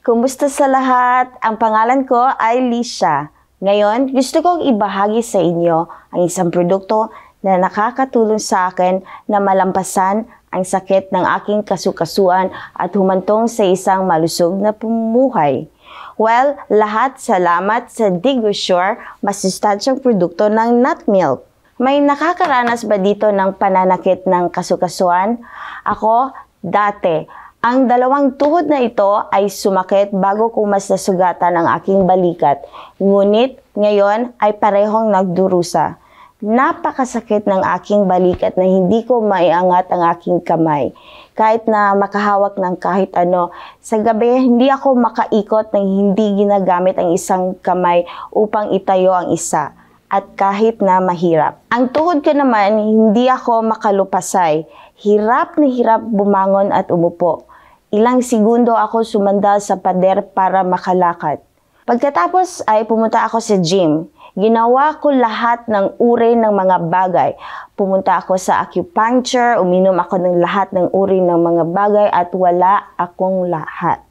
Kumusta sa lahat? Ang pangalan ko ay Lisha. Ngayon, gusto kong ibahagi sa inyo ang isang produkto na nakakatulong sa akin na malampasan ang sakit ng aking kasukasuan at humantong sa isang malusog na pamumuhay. Well, salamat sa DigoSure, masustansyang produkto ng nut milk. May nakakaranas ba dito ng pananakit ng kasukasuan? Ako, dati. Ang dalawang tuhod na ito ay sumakit bago ko mas nasugatan ang aking balikat. Ngunit ngayon ay parehong nagdurusa. Napakasakit ng aking balikat na hindi ko maiangat ang aking kamay. Kahit na makahawak ng kahit ano, sa gabi hindi ako makaikot ng hindi ginagamit ang isang kamay upang itayo ang isa. At kahit na mahirap. Ang tuhod ko naman, hindi ako makalupasay. Hirap na hirap bumangon at umupo. Ilang segundo ako sumandal sa pader para makalakad. Pagkatapos ay pumunta ako sa gym. Ginawa ko lahat ng uri ng mga bagay. Pumunta ako sa acupuncture, uminom ako ng lahat ng uri ng mga bagay at wala akong lahat.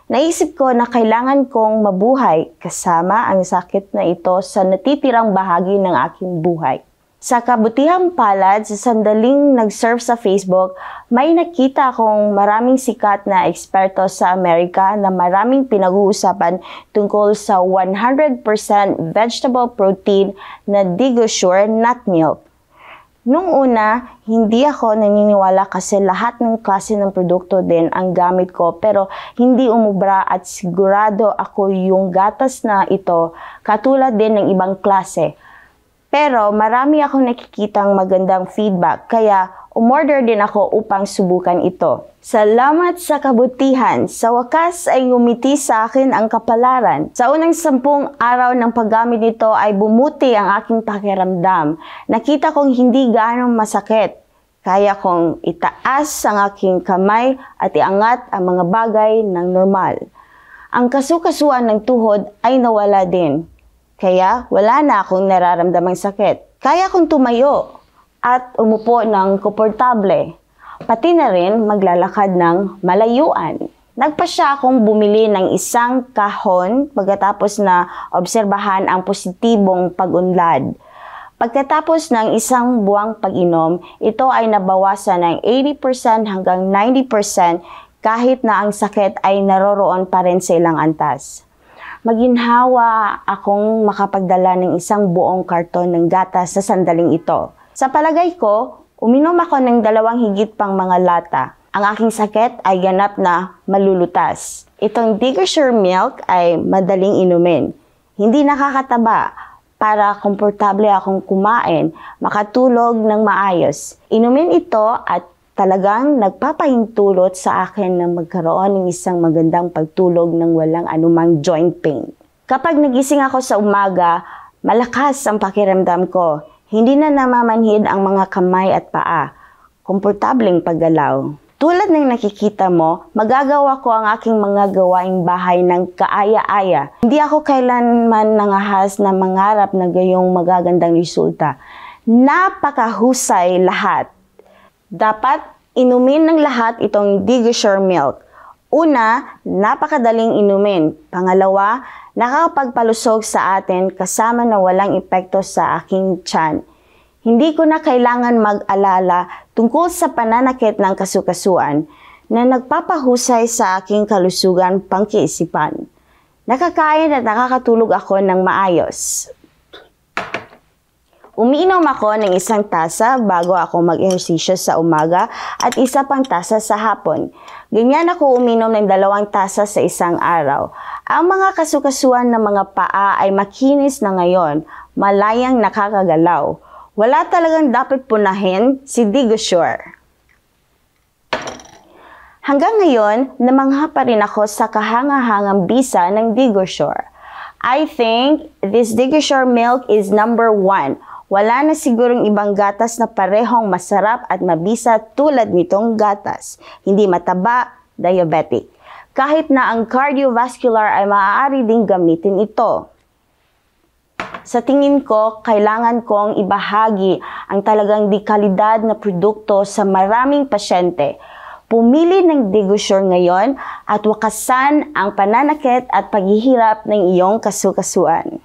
Naisip ko na kailangan kong mabuhay kasama ang sakit na ito sa natitirang bahagi ng aking buhay. Sa kabutihang palad, sa sandaling nag-surf sa Facebook, may nakita akong maraming sikat na eksperto sa Amerika na maraming pinag-uusapan tungkol sa 100% vegetable protein na DigoSure nut milk. Nung una, hindi ako naniniwala kasi lahat ng klase ng produkto din ang gamit ko pero hindi umubra at sigurado ako yung gatas na ito katulad din ng ibang klase. Pero marami akong nakikitang magandang feedback kaya umorder din ako upang subukan ito. Salamat sa kabutihan. Sa wakas ay ngumiti sa akin ang kapalaran. Sa unang 10 araw ng paggamit nito ay bumuti ang aking pakiramdam. Nakita kong hindi gaano masakit. Kaya kong itaas ang aking kamay at iangat ang mga bagay ng normal. Ang kasukasuan ng tuhod ay nawala din. Kaya wala na akong nararamdamang sakit. Kaya kong tumayo at umupo ng komportable. Pati na rin maglalakad ng malayuan. Nagpasya akong bumili ng isang kahon pagkatapos na obserbahan ang positibong pag-unlad. Pagkatapos ng isang buwang pag-inom, ito ay nabawasan ng 80% hanggang 90% kahit na ang sakit ay naroroon pa rin sa ilang antas. Maginhawa akong makapagdala ng isang buong karton ng gatas sa sandaling ito. Sa palagay ko, uminom ako ng 2 higit pang mga lata. Ang aking sakit ay ganap na malulutas. Itong DigoSure milk ay madaling inumin. Hindi nakakataba para komportable akong kumain, makatulog ng maayos. Inumin ito at talagang nagpapahintulot sa akin na magkaroon ng isang magandang pagtulog ng walang anumang joint pain. Kapag nagising ako sa umaga, malakas ang pakiramdam ko. Hindi na namamanhid ang mga kamay at paa. Komportableng paggalaw. Tulad ng nakikita mo, magagawa ko ang aking mga gawaing bahay ng kaaya-aya. Hindi ako kailanman nangahas na mangarap na gayong magagandang resulta. Napakahusay lahat. Dapat inumin ng lahat itong DigoSure milk. Una, napakadaling inumin. Pangalawa, nakakapagpalusog sa atin kasama na walang epekto sa aking tiyan. Hindi ko na kailangan mag-alala tungkol sa pananakit ng kasukasuan na nagpapahusay sa aking kalusugan pangkiisipan. Nakakain at nakakatulog ako ng maayos. Umiinom ako ng 1 tasa bago ako mag-ehersisyo sa umaga at 1 pang tasa sa hapon. Ganyan ako uminom ng 2 tasa sa isang araw. Ang mga kasukasuan ng mga paa ay makinis na ngayon, malayang nakakagalaw. Wala talagang dapat punahin si DigoSure. Hanggang ngayon, namangha pa rin ako sa kahangahangang bisa ng DigoSure. I think this DigoSure milk is number 1. Wala na sigurong ibang gatas na parehong masarap at mabisa tulad nitong gatas. Hindi mataba, diabetic. Kahit na ang cardiovascular ay maaari ding gamitin ito. Sa tingin ko, kailangan kong ibahagi ang talagang di kalidad na produkto sa maraming pasyente. Pumili ng Digosure ngayon at wakasan ang pananakit at paghihirap ng iyong kasukasuan.